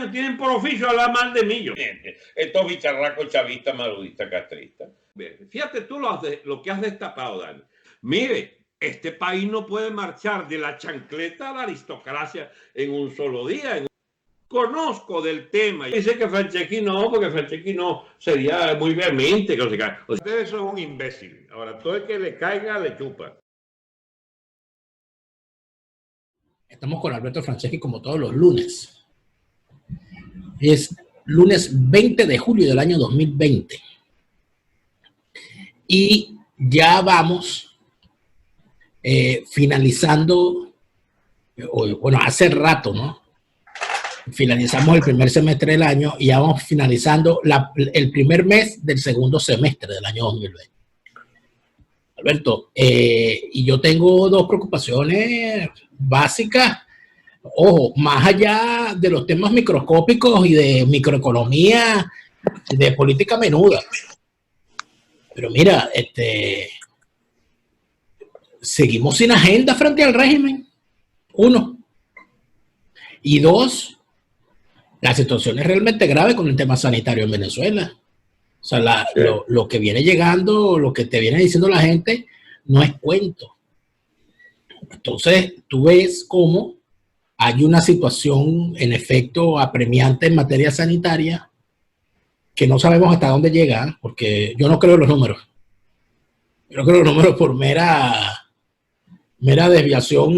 años tienen por oficio hablar mal de mí. Estos bicharracos chavistas, madudistas, castristas. Fíjate tú lo que has destapado, Dani. Mire, este país no puede marchar de la chancleta a la aristocracia en un solo día. Conozco del tema. Dice que Franceschi no, porque Franceschi no sería muy vehemente. Que usted eso es un imbécil. Ahora, todo el que le caiga, le chupa. Estamos con Alberto Franceschi como todos los lunes. Es lunes 20 de julio del año 2020. Y ya vamos finalizando, bueno, hace rato, ¿no? Finalizamos el primer semestre del año y ya vamos finalizando el primer mes del segundo semestre del año 2020. Alberto, y yo tengo dos preocupaciones básicas. Ojo, más allá de los temas microscópicos y de microeconomía, de política menuda. Pero mira, seguimos sin agenda frente al régimen. Uno. Y dos, la situación es realmente grave con el tema sanitario en Venezuela. O sea, lo que viene llegando, lo que te viene diciendo la gente, no es cuento. Entonces, tú ves cómo hay una situación, en efecto, apremiante en materia sanitaria que no sabemos hasta dónde llega, porque yo no creo en los números. Yo no creo en los números por mera desviación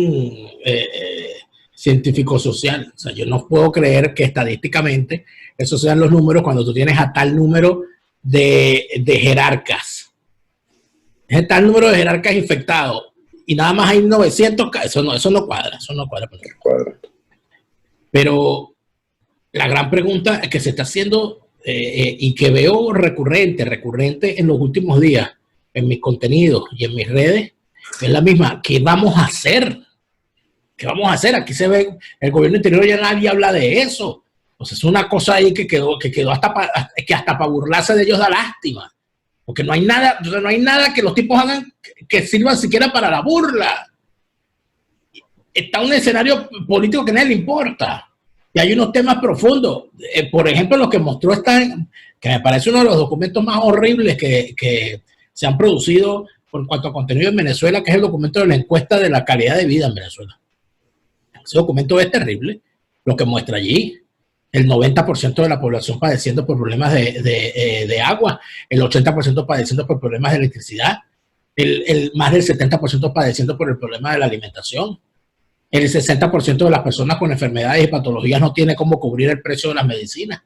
científico-social. O sea, yo no puedo creer que estadísticamente esos sean los números cuando tú tienes a tal número de jerarcas. Es tal número de jerarcas infectados y nada más hay 900 casos. Eso no cuadra. Pero la gran pregunta que se está haciendo y que veo recurrente en los últimos días en mis contenidos y en mis redes es la misma. ¿Qué vamos a hacer? ¿Qué vamos a hacer? Aquí se ve, el gobierno interior ya nadie habla de eso. O sea, es una cosa ahí que quedó hasta para burlarse de ellos da lástima. Porque no hay nada que los tipos hagan que sirva siquiera para la burla. Está un escenario político que a nadie le importa. Y hay unos temas profundos. Por ejemplo, lo que mostró que me parece uno de los documentos más horribles que se han producido por cuanto a contenido en Venezuela, que es el documento de la encuesta de la calidad de vida en Venezuela. Ese documento es terrible. Lo que muestra allí, el 90% de la población padeciendo por problemas de agua, el 80% padeciendo por problemas de electricidad, más del 70% padeciendo por el problema de la alimentación. El 60% de las personas con enfermedades y patologías no tiene cómo cubrir el precio de las medicinas.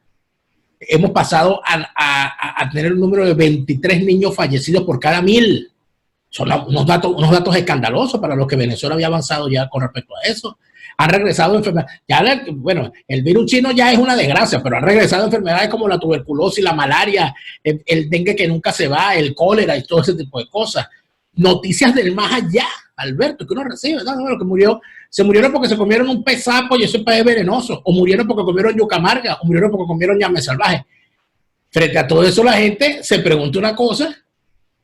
Hemos pasado a tener un número de 23 niños fallecidos por cada 1000. Son unos datos escandalosos para los que Venezuela había avanzado ya con respecto a eso. Han regresado enfermedades. Bueno, el virus chino ya es una desgracia, pero han regresado enfermedades como la tuberculosis, la malaria, el dengue que nunca se va, el cólera y todo ese tipo de cosas. Noticias del más allá, Alberto, que uno recibe, ¿no? Que se murieron porque se comieron un pez sapo y ese pez es venenoso, o murieron porque comieron yuca amarga, o murieron porque comieron llame salvaje. Frente a todo eso la gente se pregunta una cosa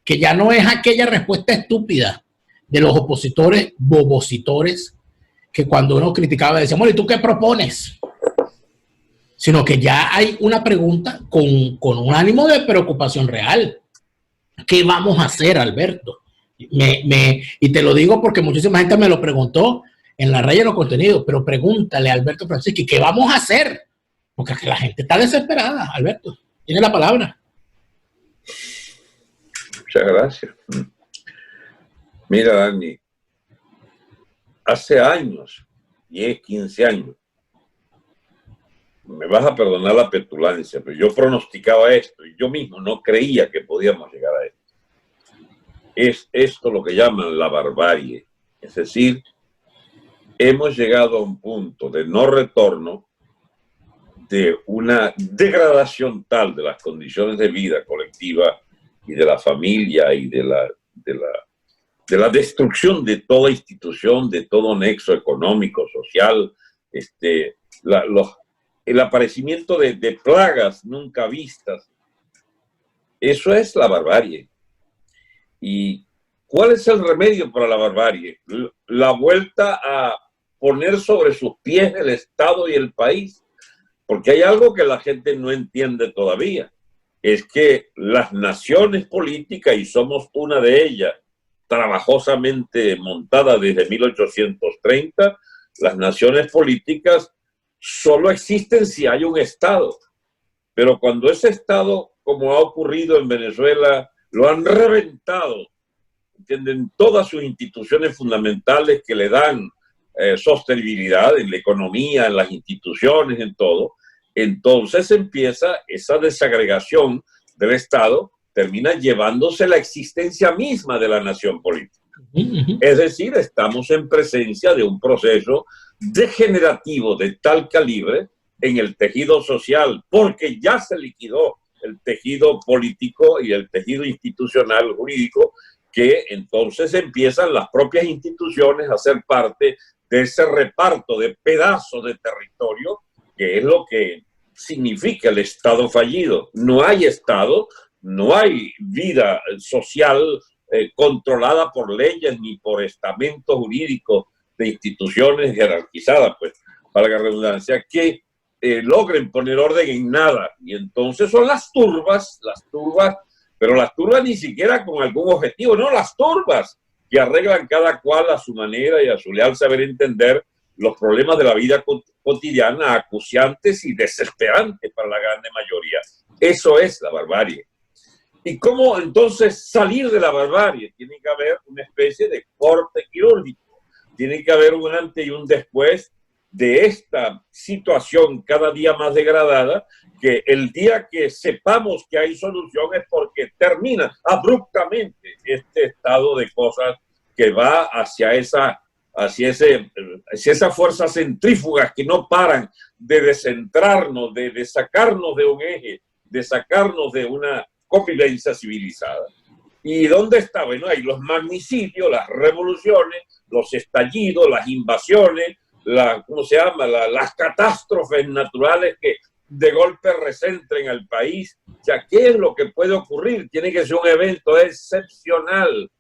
que ya no es aquella respuesta estúpida de los opositores bobocitores que cuando uno criticaba decíamos, ¿y tú qué propones? Sino que ya hay una pregunta con un ánimo de preocupación real. ¿Qué vamos a hacer, Alberto? Y te lo digo porque muchísima gente me lo preguntó en la red de los contenidos, pero pregúntale a Alberto Franceschi, ¿qué vamos a hacer? Porque la gente está desesperada, Alberto. Tiene la palabra. Muchas gracias. Mira, Dani, hace años, 10, 15 años, me vas a perdonar la petulancia, pero yo pronosticaba esto y yo mismo no creía que podíamos llegar a esto. Es esto lo que llaman la barbarie. Es decir, hemos llegado a un punto de no retorno, de una degradación tal de las condiciones de vida colectiva y de la familia y de la destrucción de toda institución, de todo nexo económico, social, el aparecimiento de plagas nunca vistas. Eso es la barbarie. ¿Y cuál es el remedio para la barbarie? La vuelta a poner sobre sus pies el Estado y el país. Porque hay algo que la gente no entiende todavía. Es que las naciones políticas, y somos una de ellas, trabajosamente montada desde 1830, las naciones políticas solo existen si hay un Estado. Pero cuando ese Estado, como ha ocurrido en Venezuela, lo han reventado, ¿entienden? Todas sus instituciones fundamentales que le dan sostenibilidad en la economía, en las instituciones, en todo, entonces empieza esa desagregación del Estado, termina llevándose la existencia misma de la nación política. Es decir, estamos en presencia de un proceso degenerativo de tal calibre en el tejido social, porque ya se liquidó el tejido político y el tejido institucional jurídico, que entonces empiezan las propias instituciones a ser parte de ese reparto de pedazos de territorio, que es lo que significa el Estado fallido. No hay Estado, no hay vida social controlada por leyes ni por estamentos jurídicos de instituciones jerarquizadas, pues, para la redundancia, que logren poner orden en nada. Y entonces son las turbas, pero las turbas ni siquiera con algún objetivo, no, las turbas que arreglan cada cual a su manera y a su leal saber entender los problemas de la vida cotidiana, acuciantes y desesperantes para la grande mayoría. Eso es la barbarie. ¿Y cómo entonces salir de la barbarie? Tiene que haber una especie de corte quirúrgico. Tiene que haber un antes y un después de esta situación cada día más degradada, que el día que sepamos que hay solución es porque termina abruptamente este estado de cosas que va hacia esas fuerzas centrífugas que no paran de descentrarnos, de sacarnos de un eje, de sacarnos de una convivencia civilizada. ¿Y dónde está? Bueno, hay los magnicidios, las revoluciones, los estallidos, las invasiones, las catástrofes naturales que de golpe recentren al país. O sea, ¿qué es lo que puede ocurrir? Tiene que ser un evento excepcional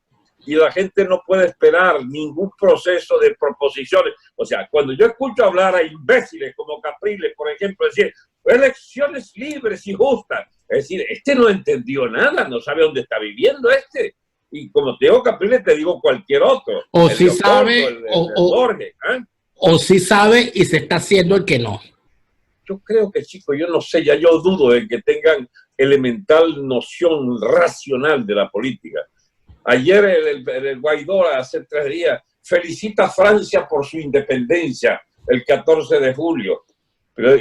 y la gente no puede esperar ningún proceso de proposiciones. O sea, cuando yo escucho hablar a imbéciles como Capriles, por ejemplo, decir elecciones libres y justas, es decir, este no entendió nada, no sabe dónde está viviendo este. Y como te digo Capriles, te digo cualquier otro. O sí sabe, o sí sabe y se está haciendo el que no. Yo creo que, chicos, yo no sé, ya yo dudo de que tengan elemental noción racional de la política. Ayer el Guaidó, hace 3 días, felicita a Francia por su independencia el 14 de julio. Pero,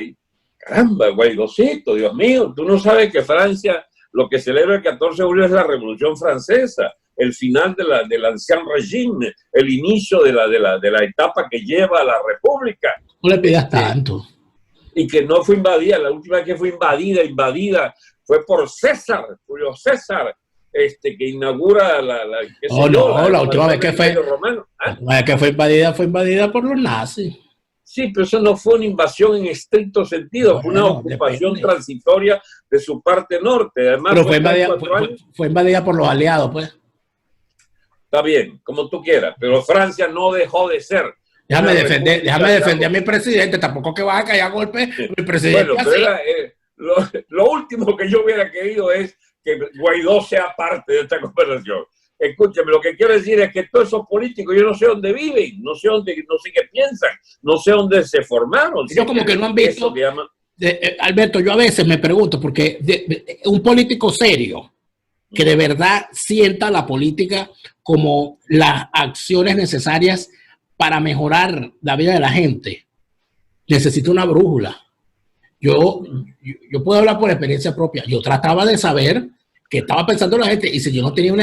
caramba, Guaidócito, Dios mío, tú no sabes que Francia lo que celebra el 14 de julio es la Revolución Francesa, el final del ancien régime, el inicio de la etapa que lleva a la República. No le pidas tanto. Y que no fue invadida, la última vez que fue invadida fue por César, Julio César, que inaugura la última vez que fue invadida por los nazis. Sí, pero eso no fue una invasión en estricto sentido, fue una ocupación transitoria de su parte norte. Además, pero fue invadida por los aliados, pues. Está bien, como tú quieras, pero Francia no dejó de ser. Déjame defender a mi presidente, tampoco que vas a caer a golpe mi presidente. Bueno, pero lo último que yo hubiera querido es que Guaidó sea parte de esta conversación. Escúchame, lo que quiero decir es que todos esos políticos, yo no sé dónde viven, no sé qué piensan, no sé dónde se formaron. Ellos como que no han visto. Alberto, yo a veces me pregunto, porque un político serio que de verdad sienta la política como las acciones necesarias para mejorar la vida de la gente, necesita una brújula. Yo puedo hablar por experiencia propia. Yo trataba de saber qué estaba pensando la gente, y si yo no tenía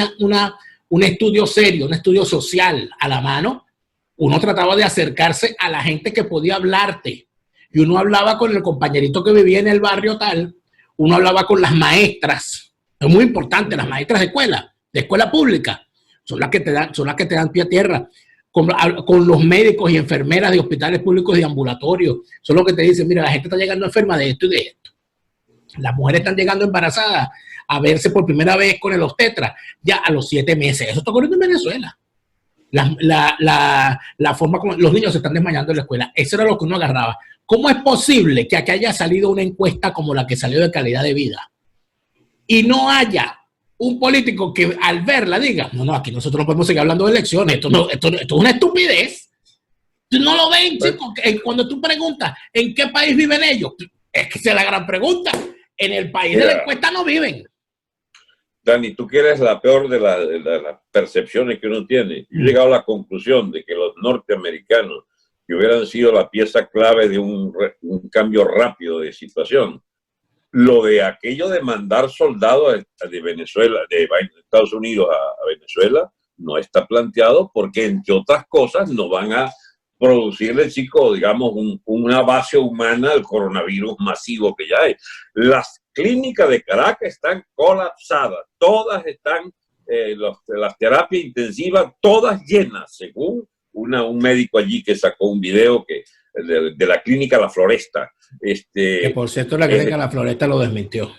un estudio serio, un estudio social a la mano, uno trataba de acercarse a la gente que podía hablarte. Y uno hablaba con el compañerito que vivía en el barrio tal, uno hablaba con las maestras. Es muy importante, las maestras de escuela pública, son las que te dan pie a tierra. Con los médicos y enfermeras de hospitales públicos y ambulatorios, son los que te dicen, mira, la gente está llegando enferma de esto y de esto. Las mujeres están llegando embarazadas a verse por primera vez con el obstetra ya a los 7 meses. Eso está ocurriendo en Venezuela. La forma como los niños se están desmayando en la escuela. Eso era lo que uno agarraba. ¿cómo es posible que aquí haya salido una encuesta como la que salió de calidad de vida y no haya un político que al verla diga, no, aquí nosotros no podemos seguir hablando de elecciones, esto es una estupidez? No lo ven, chicos. Cuando tú preguntas en qué país viven ellos, es que esa es la gran pregunta. En el país de la encuesta no viven. Dani, tú que eres la peor de las percepciones que uno tiene. Yo he llegado a la conclusión de que los norteamericanos, que hubieran sido la pieza clave de un cambio rápido de situación, lo de aquello de mandar soldados de Venezuela, de Estados Unidos a Venezuela, no está planteado porque, entre otras cosas, no van a producirle, chicos, digamos, una base humana al coronavirus masivo que ya hay. Las clínicas de Caracas están colapsadas, todas están, las terapias intensivas, todas llenas, según un médico allí que sacó un video de la clínica La Floresta. Que por cierto, la clínica La Floresta lo desmintió.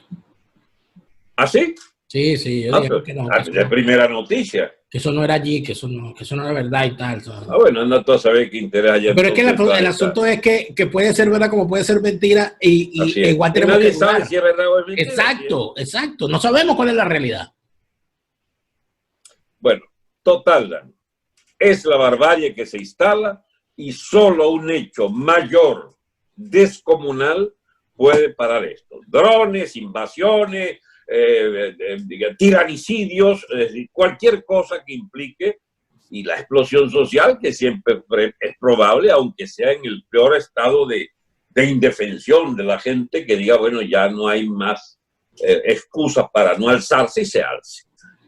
¿Ah, sí? Sí, yo dije que no. Es la primera noticia. Que eso no era allí, que eso no era verdad y tal. Bueno, anda tú a saber qué interés hay. Pero es que el asunto es que puede ser verdad como puede ser mentira y igual tenemos que saber si es verdad o es mentira. Exacto. No sabemos cuál es la realidad. Bueno, total, Dan, es la barbarie que se instala y solo un hecho mayor, descomunal, puede parar esto. Drones, invasiones, tiranicidios, es decir, cualquier cosa que implique, y la explosión social que siempre es probable, aunque sea en el peor estado de indefensión de la gente, que diga, bueno, ya no hay más excusas para no alzarse y se alce.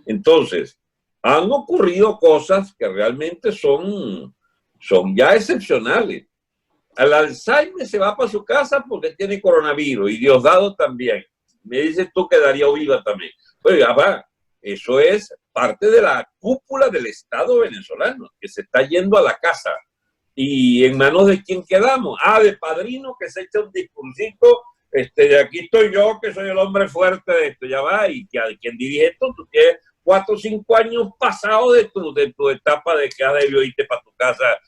Entonces, han ocurrido cosas que realmente son ya excepcionales. Al Alzheimer se va para su casa porque tiene coronavirus y Diosdado también. Me dices tú que Darío viva también. Oiga, va, eso es parte de la cúpula del Estado venezolano, que se está yendo a la casa. ¿Y en manos de quién quedamos? De Padrino, que se echa un discursito, de aquí estoy yo, que soy el hombre fuerte de esto, ya va, y quien dirige esto, tú tienes 4 o 5 años pasados de tu etapa de que has debido irte para tu casa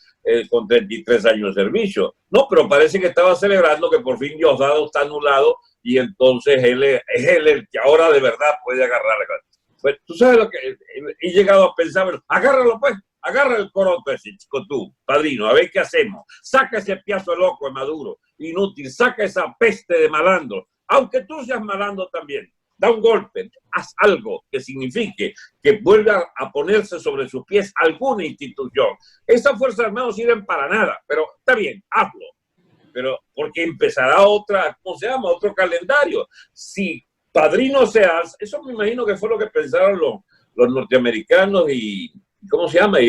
con 33 años de servicio. No, pero parece que estaba celebrando que por fin Diosdado está anulado y entonces él es el que ahora de verdad puede agarrar. Pues tú sabes lo que he llegado a pensar, bueno, agárralo pues, agarra el coroto ese, chico tú, Padrino, a ver qué hacemos. Saca ese piazo de loco de Maduro, inútil, saca esa peste de malandro, aunque tú seas malandro también. Da un golpe, haz algo que signifique que vuelva a ponerse sobre sus pies alguna institución. Esas Fuerzas Armadas no sirven para nada, pero está bien, hazlo. Pero porque empezará otro calendario. Si Padrino se hace, eso me imagino que fue lo que pensaron los norteamericanos y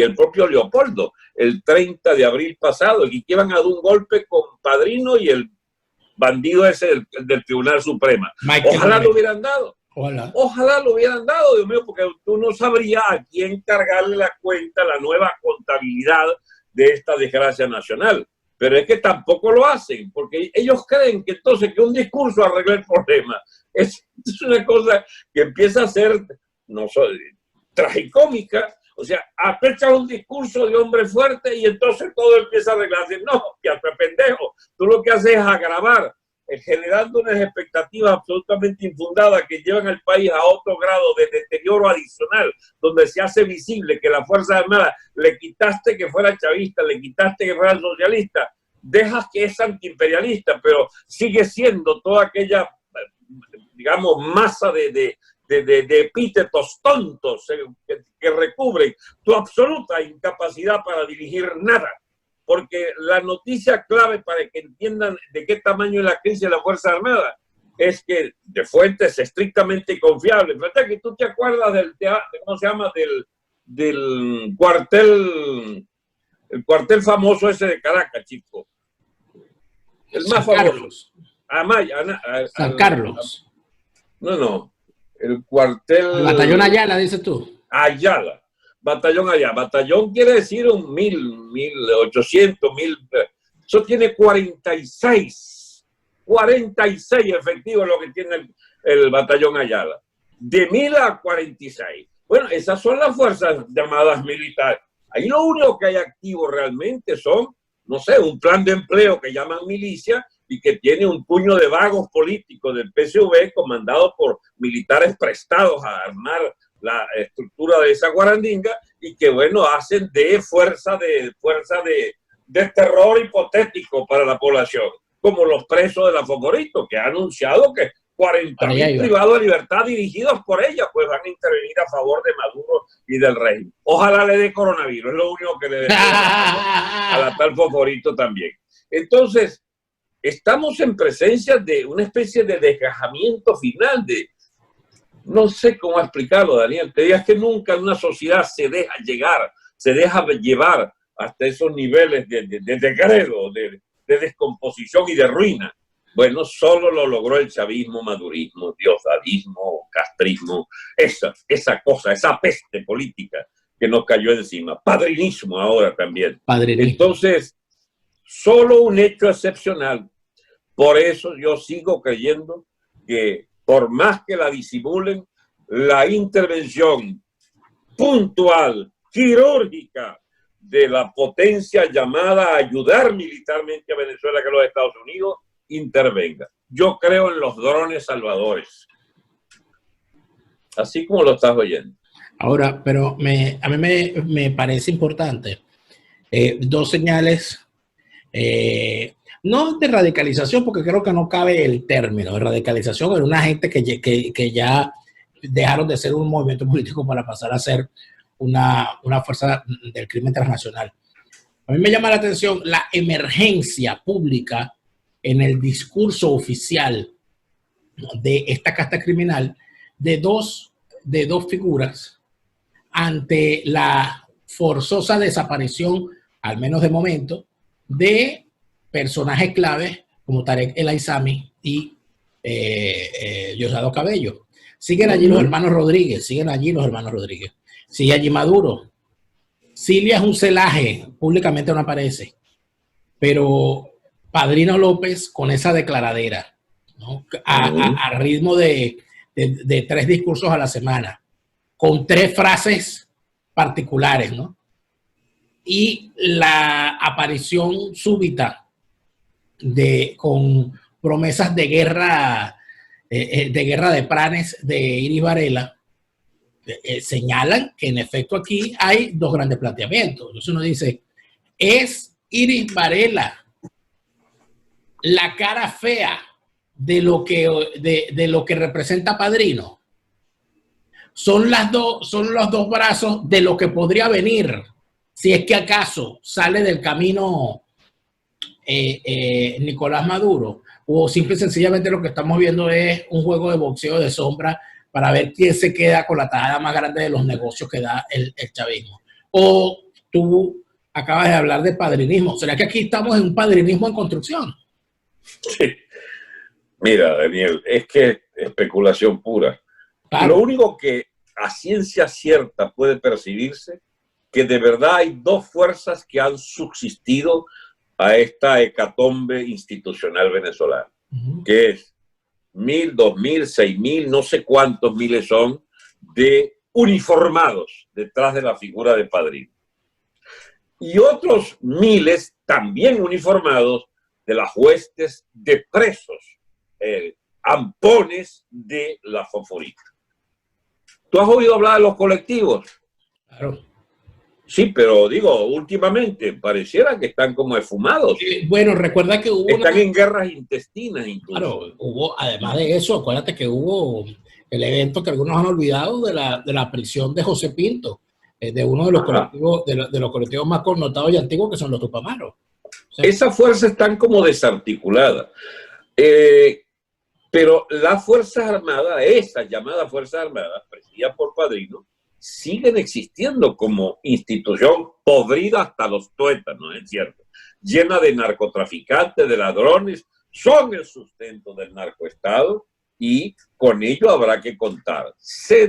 el propio Leopoldo, el 30 de abril pasado, y que iban a dar un golpe con Padrino y el bandido ese del Tribunal Supremo. Ojalá lo hubieran dado. Ojalá lo hubieran dado, Dios mío, porque tú no sabrías a quién cargarle la cuenta, la nueva contabilidad de esta desgracia nacional. Pero es que tampoco lo hacen, porque ellos creen que entonces que un discurso arregla el problema. Es una cosa que empieza a ser tragicómica. O sea, echas un discurso de hombre fuerte y entonces todo empieza a arreglarse. No, piazo pendejo. Tú lo que haces es agravar, generando unas expectativas absolutamente infundadas que llevan al país a otro grado de deterioro adicional, donde se hace visible que la Fuerza Armada le quitaste que fuera chavista, le quitaste que fuera socialista, dejas que es antiimperialista, pero sigue siendo toda aquella, digamos, masa de epítetos tontos que recubren tu absoluta incapacidad para dirigir nada. Porque la noticia clave para que entiendan de qué tamaño es la crisis de la Fuerza Armada es que de fuentes estrictamente confiables, fíjate que tú te acuerdas del cuartel, el cuartel famoso ese de Caracas, chico, el más famoso. San Carlos. No, el cuartel. El batallón Ayala, dices tú. Ayala. Batallón allá. Batallón quiere decir 1.800, 1.000. Eso tiene 46 efectivos lo que tiene el batallón Ayala. De 1.000 a 46. Bueno, esas son las fuerzas llamadas militares. Ahí lo único que hay activo realmente son no sé, un plan de empleo que llaman milicia y que tiene un puño de vagos políticos del PSV comandado por militares prestados a armar la estructura de esa guarandinga y que, bueno, hacen de fuerza de terror hipotético para la población, como los presos de la Focorito, que ha anunciado que 40.000 privados de libertad dirigidos por ella, pues van a intervenir a favor de Maduro y del régimen. Ojalá le dé coronavirus, es lo único que le dé a la tal Focorito también. Entonces, estamos en presencia de una especie de desgajamiento final de, no sé cómo explicarlo, Daniel, te digas que nunca una sociedad se deja llegar, se deja llevar hasta esos niveles de degrado, de descomposición y de ruina. Bueno, solo lo logró el chavismo, madurismo, diosdadismo, castrismo, esa cosa, esa peste política que nos cayó encima. Padrinismo ahora también. Padrinismo. Entonces, solo un hecho excepcional. Por eso yo sigo creyendo que por más que la disimulen, la intervención puntual, quirúrgica, de la potencia llamada a ayudar militarmente a Venezuela, que los Estados Unidos, intervenga. Yo creo en los drones salvadores. Así como lo estás oyendo. Ahora, pero a mí me parece importante dos señales, no de radicalización, porque creo que no cabe el término de radicalización en una gente que ya dejaron de ser un movimiento político para pasar a ser una fuerza del crimen transnacional. A mí me llama la atención la emergencia pública en el discurso oficial de esta casta criminal de dos figuras ante la forzosa desaparición, al menos de momento, de personajes claves como Tarek El Aizami y Diosdado Cabello. Siguen allí los hermanos Rodríguez, sigue allí Maduro. Cilia es un celaje, públicamente no aparece, pero Padrino López con esa declaradera, ¿no? A ritmo de 3 discursos a la semana, con 3 frases particulares, ¿no? Y la aparición súbita con promesas de guerra de planes de Iris Varela, señalan que en efecto aquí hay 2 grandes planteamientos. Entonces uno dice, ¿es Iris Varela la cara fea de lo que representa Padrino? Son los dos brazos de lo que podría venir si es que acaso sale del camino Nicolás Maduro, o simple y sencillamente lo que estamos viendo es un juego de boxeo de sombra para ver quién se queda con la tajada más grande de los negocios que da el chavismo. O tú acabas de hablar de padrinismo. ¿Será que aquí estamos en un padrinismo en construcción? Sí. Mira, Daniel, es que especulación pura. Claro. Lo único que a ciencia cierta puede percibirse que de verdad hay 2 fuerzas que han subsistido a esta hecatombe institucional venezolana, que es 1.000, 2.000, 6.000, no sé cuántos miles son de uniformados detrás de la figura de Padrino. Y otros miles también uniformados de las huestes de presos, ampones de la Foforita. ¿Tú has oído hablar de los colectivos? Claro. Sí, pero digo, últimamente pareciera que están como esfumados. Bueno, recuerda que están en guerras intestinas incluso. Claro, además de eso, acuérdate que hubo el evento que algunos han olvidado de la prisión de José Pinto, de uno de los colectivos, de los colectivos más connotados y antiguos, que son los Tupamaros. O sea, esas fuerzas están como desarticuladas. Pero las Fuerzas Armadas, esas llamadas Fuerzas Armadas, presididas por Padrino, siguen existiendo como institución podrida hasta los tuétanos, es cierto, llena de narcotraficantes, de ladrones, son el sustento del narcoestado y con ello habrá que contar. Se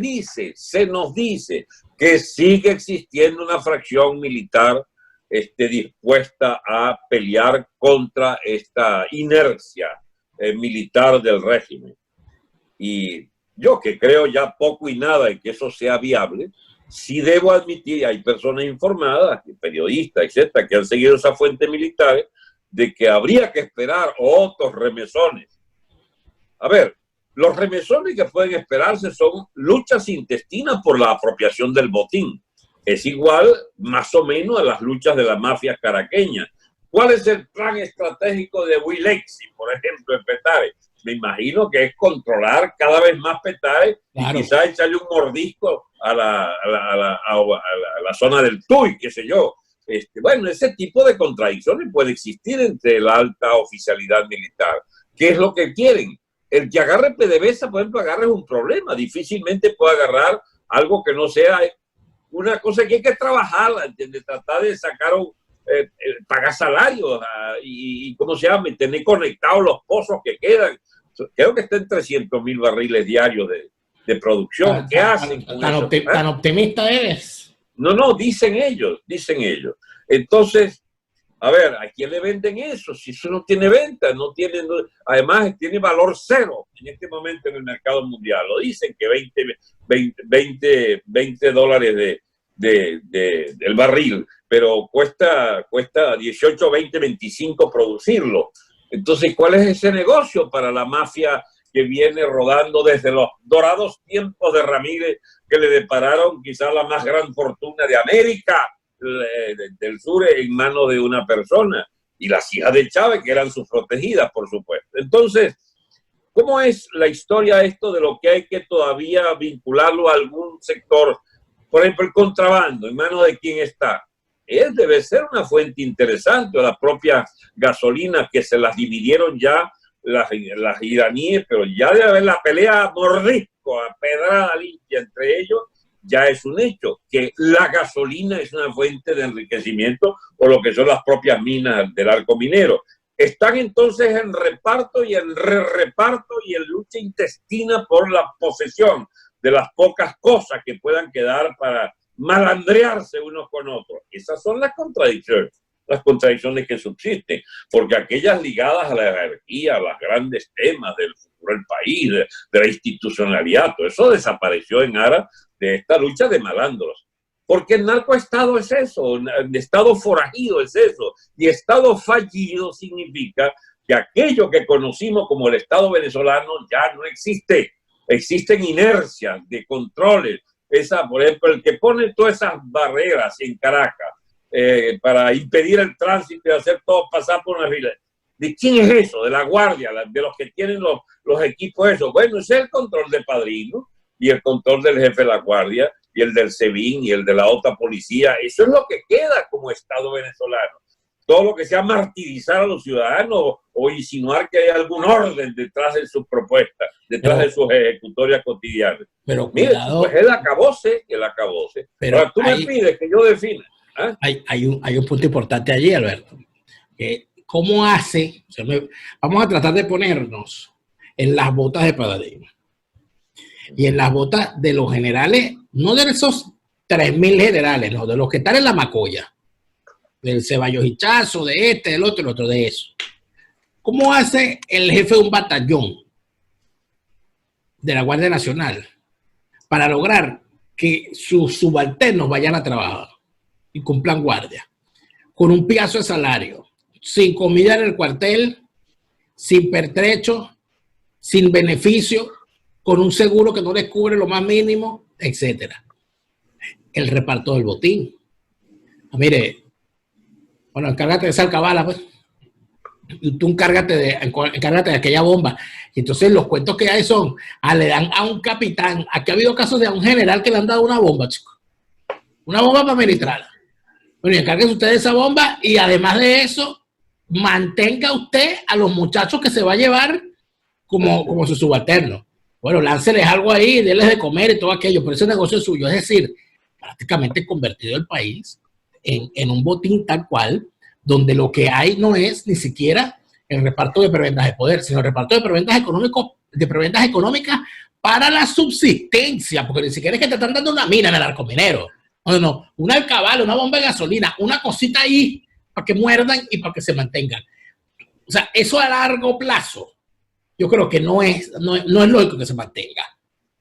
nos dice que sigue existiendo una fracción militar dispuesta a pelear contra esta inercia militar del régimen. Y yo, que creo ya poco y nada en que eso sea viable, sí debo admitir, hay personas informadas, periodistas, etcétera, que han seguido esa fuente militar, de que habría que esperar otros remesones. A ver, los remesones que pueden esperarse son luchas intestinas por la apropiación del botín. Es igual, más o menos, a las luchas de la mafia caraqueña. ¿Cuál es el plan estratégico de Wilexi, por ejemplo, en Petare? Me imagino que es controlar cada vez más Petare, claro, y quizás echarle un mordisco a la zona del Tuy, qué sé yo. Bueno, ese tipo de contradicciones puede existir entre la alta oficialidad militar. ¿Qué es lo que quieren? El que agarre PDVSA, por ejemplo, agarre un problema. Difícilmente puede agarrar algo que no sea una cosa que hay que trabajar, de tratar de sacar pagar salarios y ¿cómo se llama? Tener conectados los pozos que quedan. Creo que está en 300,000 barriles diarios de producción. ¿Qué hacen con eso? ¿Tan optimista eres? No, dicen ellos. Entonces, a ver, ¿a quién le venden eso? Si eso no tiene venta, además tiene valor cero en este momento en el mercado mundial. Lo dicen que 20 dólares del barril, pero cuesta 18, 20, 25 producirlo. Entonces, ¿cuál es ese negocio para la mafia que viene rodando desde los dorados tiempos de Ramírez, que le depararon quizás la más gran fortuna de América del sur en manos de una persona, y las hijas de Chávez, que eran sus protegidas, por supuesto? Entonces, ¿cómo es la historia esto de lo que hay que todavía vincularlo a algún sector? Por ejemplo, el contrabando, ¿en manos de quién está? Él debe ser una fuente interesante, o las propias gasolinas que se las dividieron ya las iraníes, pero ya debe haber la pelea a mordisco, a pedrada limpia entre ellos. Ya es un hecho que la gasolina es una fuente de enriquecimiento, o lo que son las propias minas del arco minero. Están entonces en reparto y en reparto y en lucha intestina por la posesión de las pocas cosas que puedan quedar para malandrearse unos con otros. Esas son las contradicciones que subsisten, porque aquellas ligadas a la jerarquía, a los grandes temas del futuro del país, de la institucionalidad, todo eso desapareció en aras de esta lucha de malandros. Porque el narcoestado es eso, el estado forajido es eso, y estado fallido significa que aquello que conocimos como el estado venezolano ya no existe. Existen inercias de controles. Por ejemplo, el que pone todas esas barreras en Caracas para impedir el tránsito y hacer todo pasar por una fila. ¿De quién es eso? De la guardia, de los que tienen los equipos esos. Bueno, ese es el control de Padrino y el control del jefe de la guardia y el del SEBIN y el de la otra policía. Eso es lo que queda como Estado venezolano. Todo lo que sea martirizar a los ciudadanos o insinuar que hay algún orden detrás de sus propuestas, detrás de sus ejecutorias cotidianas. Pero cuidado. Mire, pues el acabose. Pero ahora tú me pides que yo defina. Hay un punto importante allí, Alberto. ¿Cómo hace? Vamos a tratar de ponernos en las botas de Padrino y en las botas de los generales, no de esos 3.000 generales, no, de los que están en la Macoya, del Ceballos Hichazo, de del otro, el otro, de eso. ¿Cómo hace el jefe de un batallón de la Guardia Nacional para lograr que sus subalternos vayan a trabajar y cumplan guardia? Con un piazo de salario, sin comida en el cuartel, sin pertrecho, sin beneficio, con un seguro que no les cubre lo más mínimo, etcétera. El reparto del botín. Mire, bueno, encárgate de esa alcabala, pues. Y tú encárgate de aquella bomba. Y entonces los cuentos que hay son, le dan a un capitán. Aquí ha habido casos de a un general que le han dado una bomba, chico. Una bomba para militar. Bueno, y encárguese usted de esa bomba y además de eso, mantenga usted a los muchachos que se va a llevar como su subalterno. Bueno, lánceles algo ahí, déles de comer y todo aquello, pero ese negocio es suyo. Es decir, prácticamente convertido el país en un botín tal cual, donde lo que hay no es ni siquiera el reparto de prebendas de poder, sino el reparto de prebendas económicas para la subsistencia, porque ni siquiera es que te están dando una mina en el arco minero. No, una alcabala, una bomba de gasolina, una cosita ahí para que muerdan y para que se mantengan. O sea, eso a largo plazo, yo creo que no es lógico que se mantenga.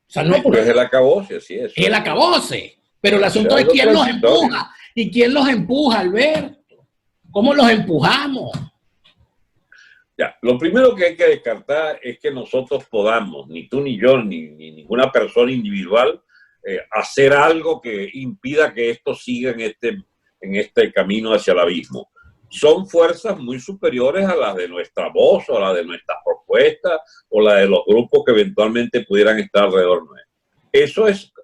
O sea, no, porque es el acabose, así es. Es el acabose. Pero el asunto es quién los empuja. ¿Y quién los empuja, Alberto? ¿Cómo los empujamos? Ya, lo primero que hay que descartar es que nosotros podamos, ni tú ni yo, ni ninguna persona individual, hacer algo que impida que esto siga en este camino hacia el abismo. Son fuerzas muy superiores a las de nuestra voz o a las de nuestras propuestas o la de los grupos que eventualmente pudieran estar alrededor nuestro.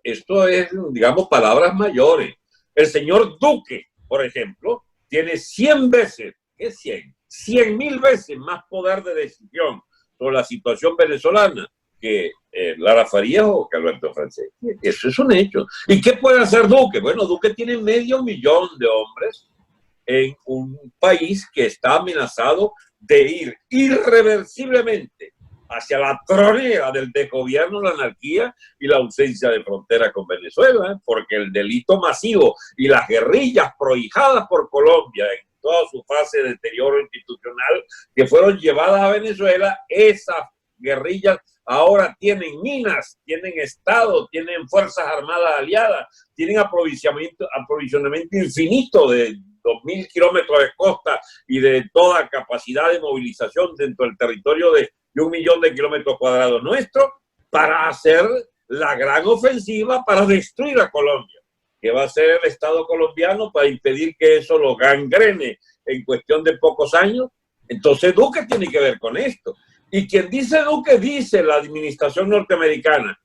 Esto es, digamos, palabras mayores. El señor Duque, por ejemplo, tiene 100 veces, ¿qué 100? 100.000 veces más poder de decisión sobre la situación venezolana que Lara Farías o que Alberto Francés. Eso es un hecho. ¿Y qué puede hacer Duque? Bueno, Duque tiene 500.000 de hombres en un país que está amenazado de ir irreversiblemente hacia la tronera del desgobierno, la anarquía y la ausencia de frontera con Venezuela, porque el delito masivo y las guerrillas prohijadas por Colombia en toda su fase de deterioro institucional que fueron llevadas a Venezuela, esas guerrillas ahora tienen minas, tienen Estado, tienen fuerzas armadas aliadas, tienen aprovisionamiento infinito de 2.000 kilómetros de costa y de toda capacidad de movilización dentro del territorio de 1 millón de kilómetros cuadrados nuestro para hacer la gran ofensiva para destruir a Colombia, que va a ser el Estado colombiano para impedir que eso lo gangrene en cuestión de pocos años. Entonces Duque tiene que ver con esto. Y quien dice Duque, dice la administración norteamericana.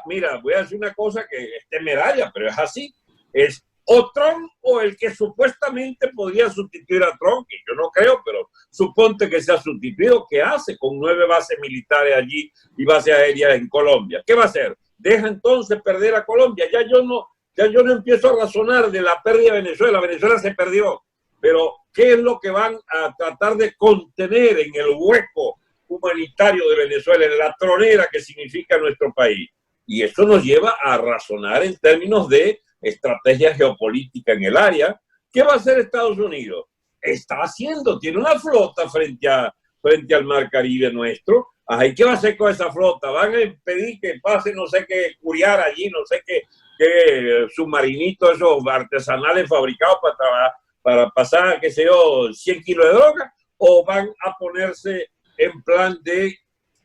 Mira, voy a decir una cosa que es temeraria, pero es así. Es o Trump o el que supuestamente podría sustituir a Trump, que yo no creo, pero suponte que sea sustituido. ¿Qué hace con 9 bases militares allí y bases aéreas en Colombia? ¿Qué va a hacer? ¿Deja entonces perder a Colombia? Ya yo no empiezo a razonar de la pérdida de Venezuela. Venezuela se perdió. Pero ¿qué es lo que van a tratar de contener en el hueco humanitario de Venezuela, en la tronera que significa nuestro país? Y eso nos lleva a razonar en términos de estrategia geopolítica en el área. ¿Qué va a hacer Estados Unidos? Está haciendo, tiene una flota frente al mar Caribe nuestro. ¿Y qué va a hacer con esa flota? ¿Van a impedir que pase no sé qué curiar allí, no sé qué submarinitos esos artesanales fabricados para pasar, qué sé yo, 100 kilos de droga? ¿O van a ponerse en plan de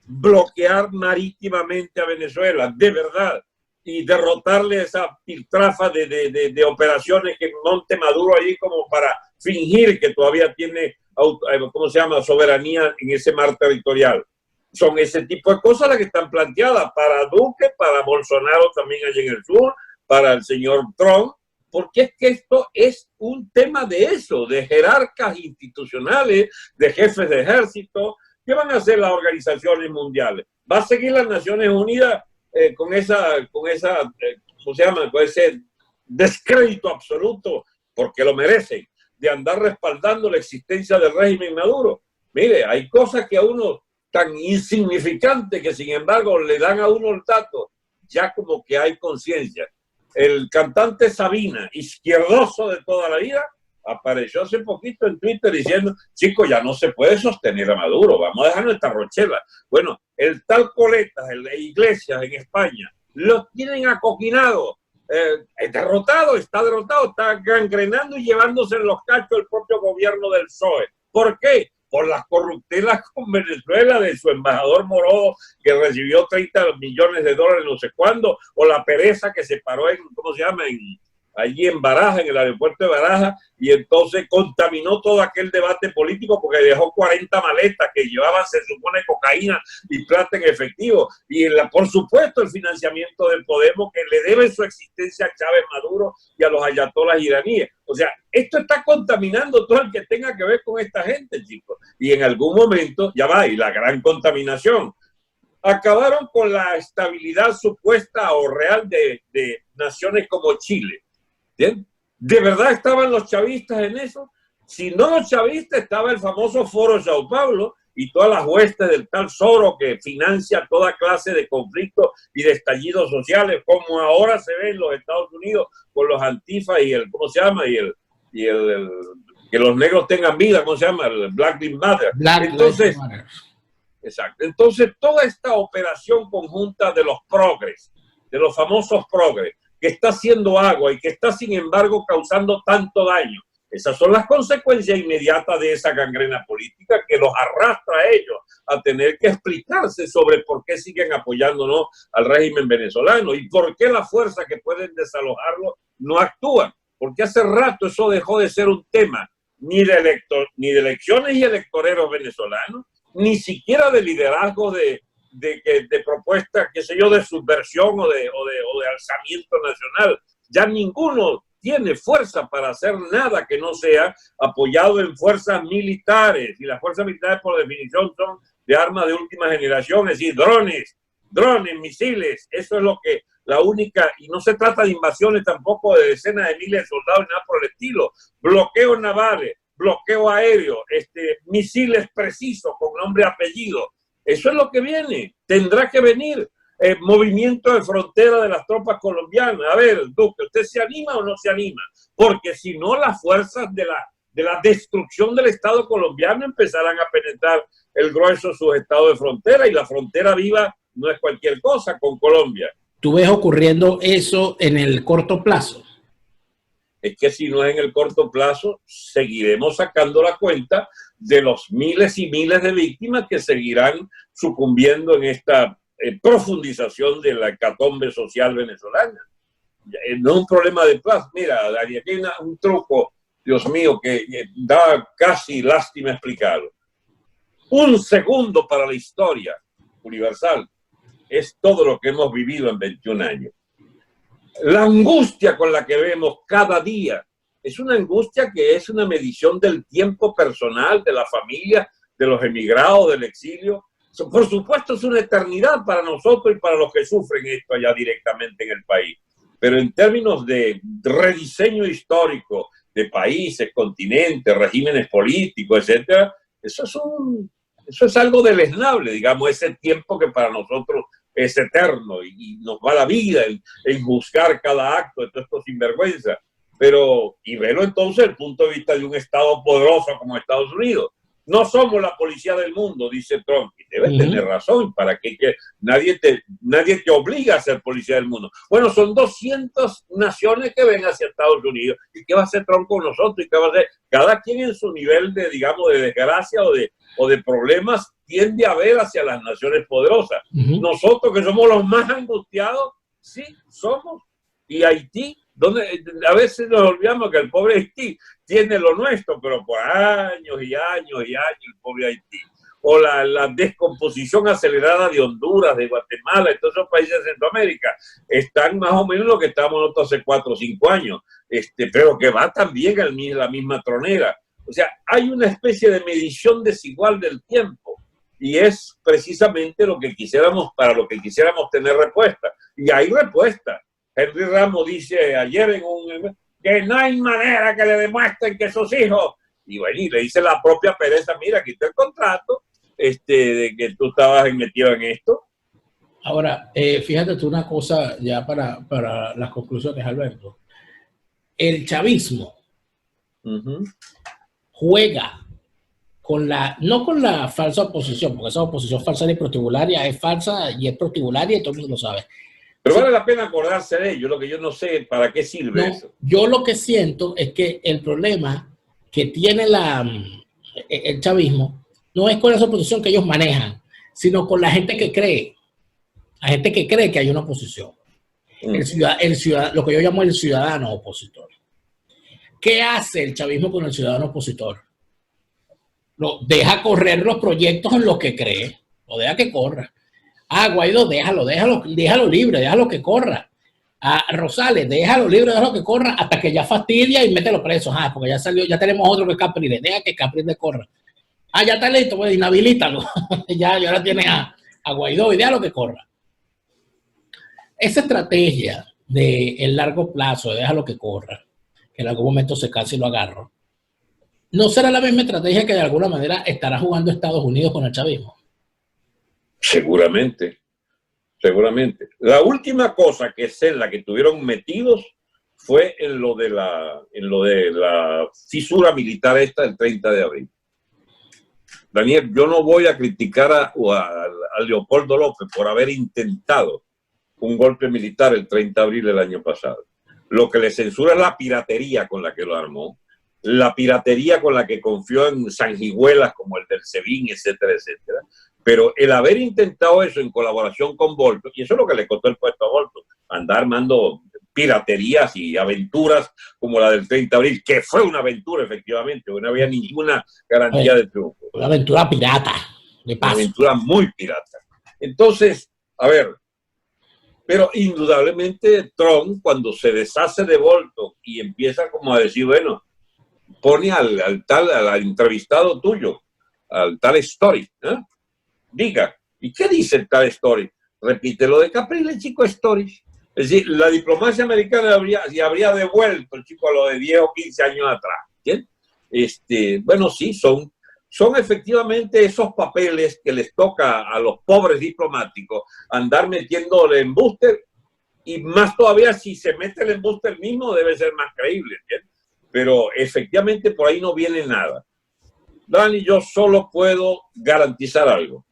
bloquear marítimamente a Venezuela, de verdad, y derrotarle esa piltrafa de operaciones que monte Maduro allí como para fingir que todavía tiene, ¿cómo se llama?, soberanía en ese mar territorial? Son ese tipo de cosas las que están planteadas para Duque, para Bolsonaro también allí en el sur, para el señor Trump, porque es que esto es un tema de eso, de jerarcas institucionales, de jefes de ejército. ¿Qué van a hacer las organizaciones mundiales? ¿Va a seguir las Naciones Unidas con ¿cómo se llama?, con ese descrédito absoluto, porque lo merecen, de andar respaldando la existencia del régimen Maduro? Mire, hay cosas que a uno tan insignificantes que sin embargo le dan a uno el dato, ya como que hay conciencia. El cantante Sabina, izquierdoso de toda la vida, apareció hace poquito en Twitter diciendo: chicos, ya no se puede sostener a Maduro, vamos a dejar nuestra rochela. Bueno, el tal Coletas, el de Iglesias en España, los tienen acoquinados, está derrotado, está gangrenando y llevándose en los cachos el propio gobierno del PSOE. ¿Por qué? Por las corruptelas con Venezuela de su embajador Morodo, que recibió 30 millones de dólares no sé cuándo, o la pereza que se paró ¿cómo se llama?, allí en Baraja, en el aeropuerto de Baraja, y entonces contaminó todo aquel debate político porque dejó 40 maletas que llevaban, se supone, cocaína y plata en efectivo. Y por supuesto el financiamiento del Podemos, que le debe su existencia a Chávez, Maduro y a los ayatolas iraníes. O sea, esto está contaminando todo el que tenga que ver con esta gente, chicos. Y en algún momento, ya va, y la gran contaminación. Acabaron con la estabilidad supuesta o real de naciones como Chile. ¿Bien? ¿De verdad estaban los chavistas en eso? Si no los chavistas, estaba el famoso Foro Sao Paulo y todas las huestes del tal Soros que financia toda clase de conflictos y de estallidos sociales, como ahora se ve en los Estados Unidos con los Antifa y ¿cómo se llama? Y el que los negros tengan vida, ¿cómo se llama? El Black Lives Matter. Entonces, exacto. Entonces, toda esta operación conjunta de los progres, de los famosos progres, que está haciendo agua y que está, sin embargo, causando tanto daño. Esas son las consecuencias inmediatas de esa gangrena política que los arrastra a ellos a tener que explicarse sobre por qué siguen apoyándonos al régimen venezolano y por qué las fuerzas que pueden desalojarlo no actúan. Porque hace rato eso dejó de ser un tema ni de elecciones y electoreros venezolanos, ni siquiera de liderazgo de propuestas, qué sé yo, de subversión o de alzamiento nacional. Ya ninguno tiene fuerza para hacer nada que no sea apoyado en fuerzas militares. Y las fuerzas militares, por definición, son de armas de última generación, es decir, drones, misiles. Eso es lo que la única, y no se trata de invasiones tampoco de decenas de miles de soldados ni nada por el estilo. Bloqueos navales, bloqueo aéreo, misiles precisos con nombre y apellido. Eso es lo que viene. Tendrá que venir. Movimiento de frontera de las tropas colombianas. A ver, Duque, ¿usted se anima o no se anima? Porque si no, las fuerzas de la destrucción del Estado colombiano empezarán a penetrar el grueso de sus estados de frontera, y la frontera viva no es cualquier cosa con Colombia. ¿Tú ves ocurriendo eso en el corto plazo? Es que si no es en el corto plazo, seguiremos sacando la cuenta de los miles y miles de víctimas que seguirán sucumbiendo en esta profundización de la hecatombe social venezolana. No es un problema de plazo. Mira, Dani, aquí hay un truco, Dios mío, que da casi lástima explicarlo. Un segundo para la historia universal es todo lo que hemos vivido en 21 años. La angustia con la que vemos cada día es una angustia que es una medición del tiempo personal, de la familia, de los emigrados, del exilio. Por supuesto, es una eternidad para nosotros y para los que sufren esto allá directamente en el país. Pero en términos de rediseño histórico de países, continentes, regímenes políticos, etcétera, eso es algo deleznable, digamos, ese tiempo que para nosotros es eterno y nos va la vida en buscar cada acto de todos estos sinvergüenzas. Pero, y velo entonces desde el punto de vista de un Estado poderoso como Estados Unidos. No somos la policía del mundo, dice Trump. Y debe tener razón. ¿Para qué? Nadie te obliga a ser policía del mundo. Bueno, son 200 naciones que ven hacia Estados Unidos. ¿Y qué va a hacer Trump con nosotros? ¿Y qué va a hacer? Cada quien en su nivel de, digamos, de desgracia o de problemas tiende a ver hacia las naciones poderosas. Nosotros, que somos los más angustiados, sí, somos. Y Haití, donde a veces nos olvidamos que el pobre Haití tiene lo nuestro, pero por años y años y años el pobre Haití. O la descomposición acelerada de Honduras, de Guatemala, de todos esos países de Centroamérica, están más o menos lo que estábamos nosotros hace 4 o 5 años, pero que va también a la misma tronera. O sea, hay una especie de medición desigual del tiempo, y es precisamente para lo que quisiéramos tener respuesta. Y hay respuesta. Henry Ramos dice ayer que no hay manera que le demuestren que sus hijos, y bueno, y le dice la propia Pereza, mira, aquí está el contrato de que tú estabas metido en esto. Ahora, fíjate tú una cosa ya para las conclusiones, Alberto. El chavismo juega no con la falsa oposición, porque esa oposición falsa y protibularia es falsa y es protibularia y todo el mundo lo sabe. Pero vale la pena acordarse de ello, lo que yo no sé para qué sirve eso. Yo lo que siento es que el problema que tiene el chavismo no es con esa oposición que ellos manejan, sino con la gente que cree. La gente que cree que hay una oposición. Lo que yo llamo el ciudadano opositor. ¿Qué hace el chavismo con el ciudadano opositor? Deja correr los proyectos en los que cree, o deja que corra. Guaidó, déjalo libre, déjalo que corra. Rosales, déjalo libre, déjalo que corra hasta que ya fastidia y mételo preso. Porque ya salió, ya tenemos otro que Capriles, deja que Capriles corra. Ya está listo, pues inhabilítalo. ya ahora tienes a Guaidó y déjalo que corra. Esa estrategia del largo plazo, déjalo que corra, que en algún momento se canse y lo agarro, ¿no será la misma estrategia que de alguna manera estará jugando Estados Unidos con el chavismo? Seguramente. La última cosa que sé en la que tuvieron metidos fue en lo de la fisura militar esta del 30 de abril. Daniel, yo no voy a criticar a Leopoldo López por haber intentado un golpe militar el 30 de abril del año pasado. Lo que le censura es la piratería con la que lo armó, la piratería con la que confió en sanguijuelas como el del SEBIN, etcétera, etcétera. Pero el haber intentado eso en colaboración con Bolton, y eso es lo que le costó el puesto a Bolton, andar armando piraterías y aventuras como la del 30 de abril, que fue una aventura efectivamente, porque no había ninguna garantía de triunfo. Una aventura pirata, de paso. Una aventura muy pirata. Entonces, a ver, pero indudablemente Trump, cuando se deshace de Bolton y empieza como a decir, bueno, pone al entrevistado tuyo, al tal Story, ¿eh? Diga, ¿y qué dice el tal Story? Repite lo de Capriles, chico, Story. Es decir, la diplomacia americana habría devuelto el chico a lo de 10 o 15 años atrás. ¿Bien? Bueno, sí, son efectivamente esos papeles que les toca a los pobres diplomáticos andar metiéndole embuste, y más todavía si se mete el embuste mismo debe ser más creíble. ¿Bien? Pero efectivamente por ahí no viene nada. Dani, yo solo puedo garantizar algo.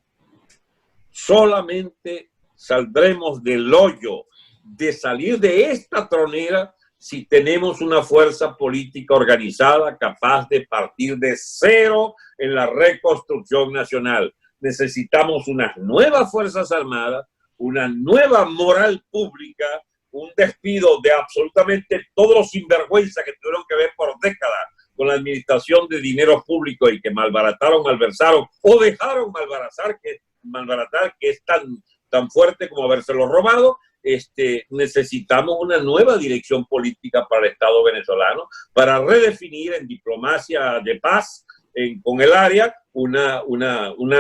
Solamente saldremos del hoyo de salir de esta tronera si tenemos una fuerza política organizada capaz de partir de cero en la reconstrucción nacional. Necesitamos unas nuevas fuerzas armadas, una nueva moral pública, un despido de absolutamente todos los sinvergüenzas que tuvieron que ver por décadas con la administración de dinero público y que malbarataron, malversaron o dejaron malbaratar, que es tan fuerte como habérselo robado. Necesitamos una nueva dirección política para el Estado venezolano, para redefinir en diplomacia de paz con el área una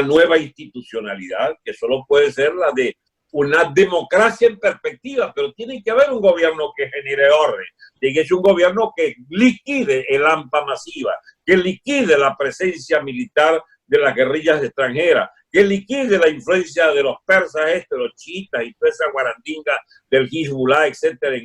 nueva institucionalidad que solo puede ser la de una democracia en perspectiva, pero tiene que haber un gobierno que genere orden, tiene que ser un gobierno que liquide el AMPA masiva, que liquide la presencia militar de las guerrillas extranjeras, que liquide la influencia de los persas, los chiitas y toda esa guarandinga del Hezbollah, etcétera,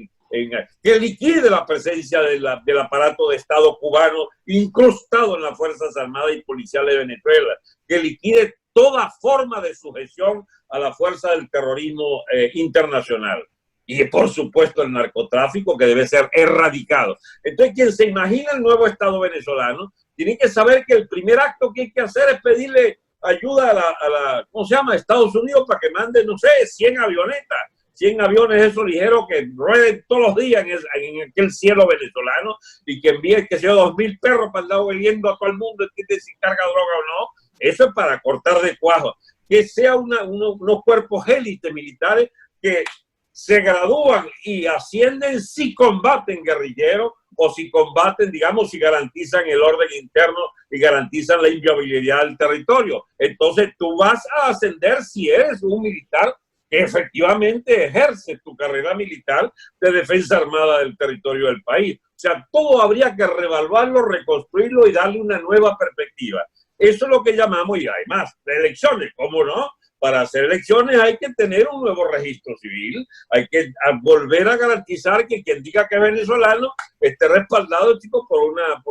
que liquide la presencia del aparato de Estado cubano incrustado en las Fuerzas Armadas y Policiales de Venezuela, que liquide toda forma de sujeción a la fuerza del terrorismo internacional. Y por supuesto el narcotráfico, que debe ser erradicado. Entonces, quien se imagina el nuevo Estado venezolano tiene que saber que el primer acto que hay que hacer es pedirle ayuda a ¿cómo se llama? Estados Unidos para que mande, no sé, 100 avionetas, 100 aviones esos ligeros que rueden todos los días en aquel cielo venezolano, y que envíen, que sea 2.000 perros para andar oliendo a todo el mundo si carga droga o no. Eso es para cortar de cuajo. Que sea unos cuerpos élites militares que se gradúan y ascienden si combaten guerrilleros o si combaten, digamos, si garantizan el orden interno y garantizan la inviolabilidad del territorio. Entonces tú vas a ascender si eres un militar que efectivamente ejerce tu carrera militar de defensa armada del territorio del país. O sea, todo habría que revaluarlo, reconstruirlo y darle una nueva perspectiva. Eso es lo que llamamos, y además, elecciones, ¿cómo no? Para hacer elecciones hay que tener un nuevo registro civil, hay que volver a garantizar que quien diga que es venezolano esté respaldado, chicos, por una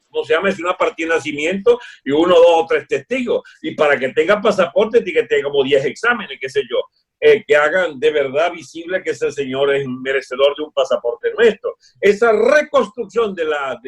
¿cómo se llama? Es una partida de nacimiento y 1, 2 o 3 testigos. Y para que tenga pasaporte tiene que tener como 10 exámenes, qué sé yo, que hagan de verdad visible que ese señor es merecedor de un pasaporte nuestro. Esa reconstrucción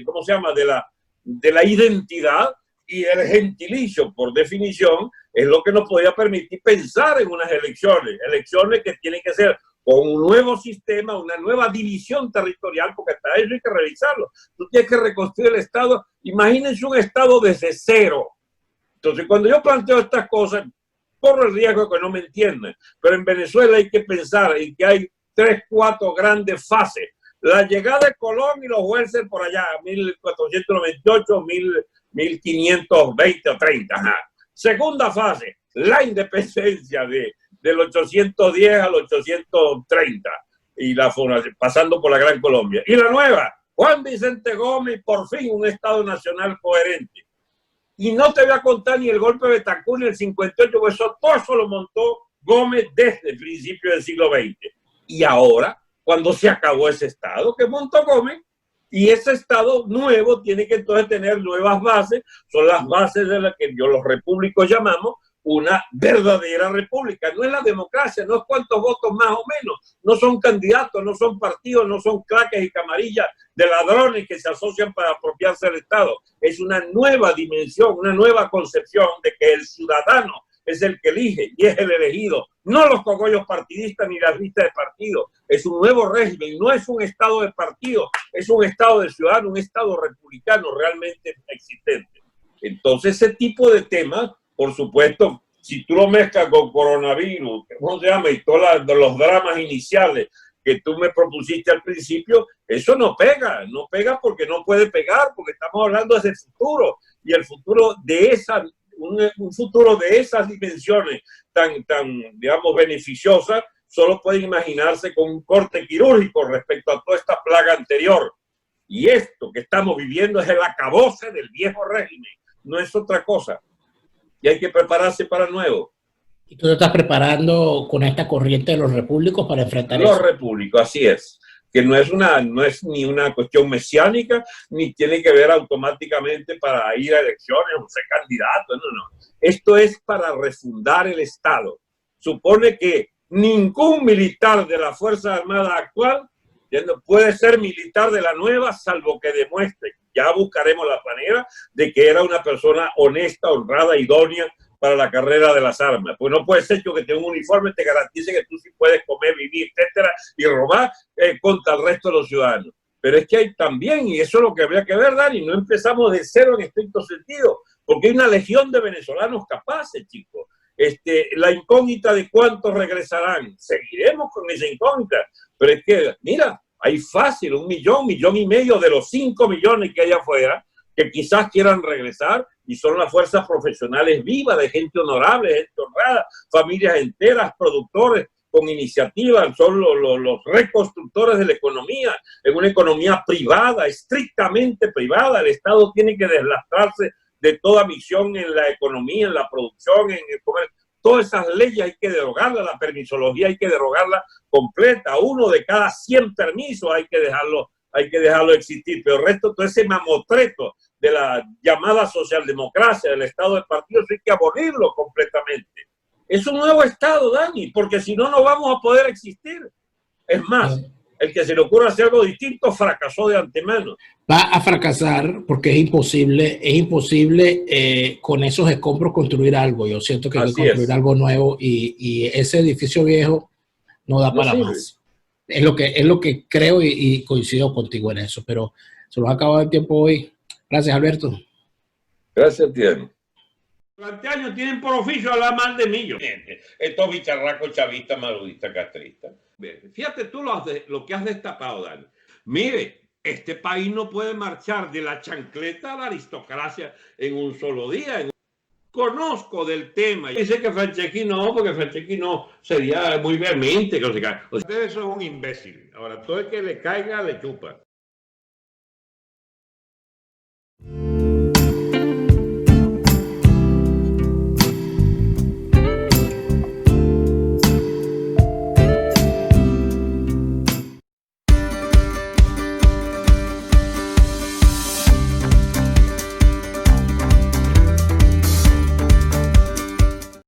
¿cómo se llama? De la identidad y el gentilicio, por definición, es lo que nos podría permitir pensar en unas elecciones que tienen que ser con un nuevo sistema, una nueva división territorial, porque hasta eso hay que revisarlo. Tú tienes que reconstruir el Estado. Imagínense un Estado desde cero. Entonces, cuando yo planteo estas cosas, corro el riesgo de que no me entiendan, pero en Venezuela hay que pensar en que hay 3, 4 grandes fases. La llegada de Colón y los jueces por allá, 1498, 1520 o 30. Ajá. Segunda fase, la independencia del 810 al 830, y pasando por la Gran Colombia. Y la nueva, Juan Vicente Gómez, por fin un Estado nacional coherente. Y no te voy a contar ni el golpe de Betancourt ni el 58, porque todo eso lo montó Gómez desde el principio del siglo XX. Y ahora, cuando se acabó ese Estado que montó Gómez, y ese Estado nuevo tiene que entonces tener nuevas bases, son las bases de las que los repúblicos llamamos, una verdadera república. No es la democracia, no es cuántos votos más o menos, no son candidatos, no son partidos, no son claques y camarillas de ladrones que se asocian para apropiarse del Estado. Es una nueva dimensión, una nueva concepción de que el ciudadano es el que elige y es el elegido, no los cogollos partidistas ni las listas de partidos. Es un nuevo régimen, no es un Estado de partido, es un Estado de ciudadano, un Estado republicano realmente existente. Entonces, ese tipo de temas, por supuesto, si tú lo mezclas con coronavirus, ¿cómo se llama? Y todos los dramas iniciales que tú me propusiste al principio, eso no pega porque no puede pegar, porque estamos hablando del futuro, y el futuro de esa, un futuro de esas dimensiones tan, digamos, beneficiosas, solo puede imaginarse con un corte quirúrgico respecto a toda esta plaga anterior. Y esto que estamos viviendo es el acabose del viejo régimen, no es otra cosa. Y hay que prepararse para el nuevo. ¿Y tú te estás preparando con esta corriente de los repúblicos para enfrentar eso? Los repúblicos, así es. Que no es ni una cuestión mesiánica, ni tiene que ver automáticamente para ir a elecciones o ser candidato. No. Esto es para refundar el Estado. Supone que ningún militar de la Fuerza Armada actual puede ser militar de la nueva, salvo que demuestre, ya buscaremos la manera de que era una persona honesta, honrada, idónea para la carrera de las armas. Pues no puede ser que tenga un uniforme te garantice que tú sí puedes comer, vivir, etcétera, y robar contra el resto de los ciudadanos. Pero es que hay también, y eso es lo que habría que ver, Dani, no empezamos de cero en estricto sentido, porque hay una legión de venezolanos capaces, chicos. La incógnita de cuántos regresarán, seguiremos con esa incógnita, pero es que, mira, hay fácil 1 millón, 1,5 millones de los 5 millones que hay afuera, que quizás quieran regresar, y son las fuerzas profesionales vivas, de gente honorable, gente honrada, familias enteras, productores con iniciativa, son los reconstructores de la economía, en una economía privada, estrictamente privada. El Estado tiene que deslastrarse de toda misión en la economía, en la producción, en el comercio. Todas esas leyes hay que derogarlas, la permisología hay que derogarla completa. 1 de cada 100 permisos hay que dejarlo existir. Pero el resto, todo ese mamotreto de la llamada socialdemocracia, del Estado de partidos, hay que abolirlo completamente. Es un nuevo Estado, Dani, porque si no, no vamos a poder existir. Es más, el que se le ocurra hacer algo distinto fracasó de antemano. Va a fracasar porque es imposible con esos escombros construir algo. Yo siento que hay que construir algo nuevo y ese edificio viejo no da para más. Es lo que creo y coincido contigo en eso, pero se nos ha acabado el tiempo hoy. Gracias, Alberto. Gracias, Tiano. Durante años tienen por oficio hablar mal de mí. Estos bicharracos chavistas, madridistas, castristas. Fíjate tú lo que has destapado, Dani. Mire, este país no puede marchar de la chancleta a la aristocracia en un solo día. Conozco del tema. Dice que Franceschi no, porque Franceschi no sería muy vehemente. Usted es un imbécil. Ahora, todo el que le caiga, le chupa.